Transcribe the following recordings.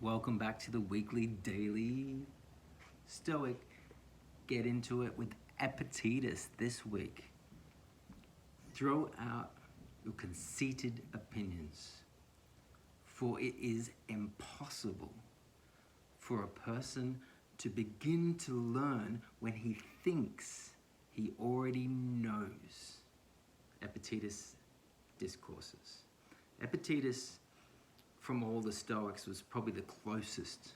Welcome back to the weekly daily Stoic. Get into it with Epictetus this week. Throw out your conceited opinions, for it is impossible for a person to begin to learn when he thinks he already knows. Epictetus, Discourses. Epictetus, from all the Stoics, was probably the closest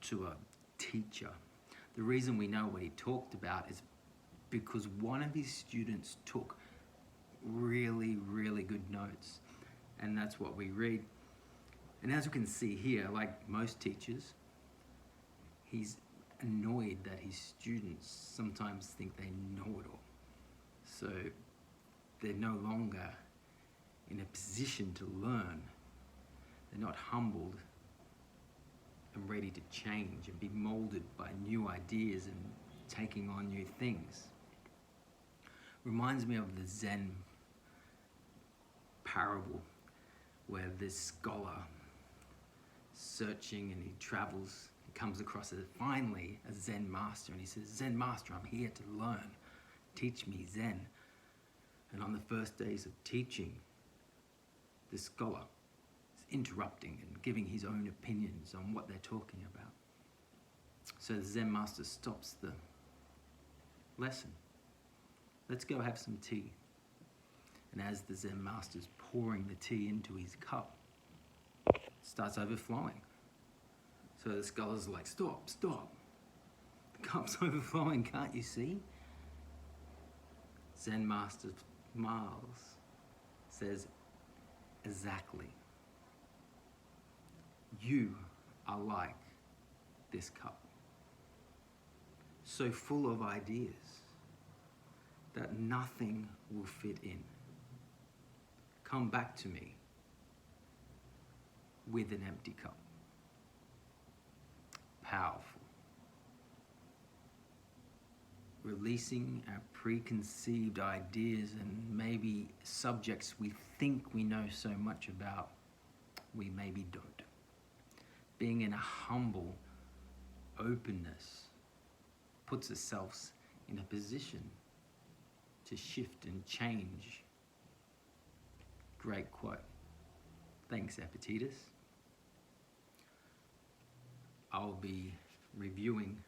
to a teacher. The reason we know what he talked about is because one of his students took really good notes, and that's what we read. And as we can see here, like most teachers, he's annoyed that his students sometimes think they know it all. So they're no longer in a position to learn. They're not humbled and ready to change and be molded by new ideas and taking on new things. Reminds me of the Zen parable where this scholar searching, and he travels, he comes across finally a Zen master, and he says, "Zen master, I'm here to learn. Teach me Zen." And on the first days of teaching, the scholar is interrupting and giving his own opinions on what they're talking about. So the Zen master stops the lesson. "Let's go have some tea." And as the Zen master's pouring the tea into his cup, it starts overflowing. So the scholar's like, stop. The cup's overflowing, can't you see? Zen master smiles, says, "Exactly. You are like this cup, so full of ideas that nothing will fit in. Come back to me with an empty cup." Powerful. Releasing our preconceived ideas and maybe subjects we think we know so much about, we maybe don't. Being in a humble openness puts ourselves in a position to shift and change. Great quote. Thanks, Epictetus. I'll be reviewing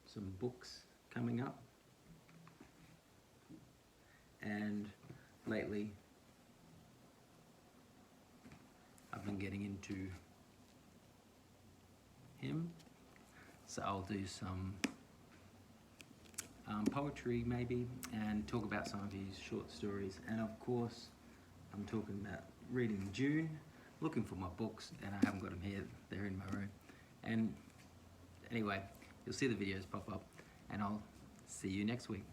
some books coming up, and lately I've been getting into him, so I'll do some poetry maybe, and talk about some of his short stories. And of course, I'm talking about reading June, looking for my books, and I haven't got them here, they're in my room. And anyway, you'll see the videos pop up, and I'll see you next week.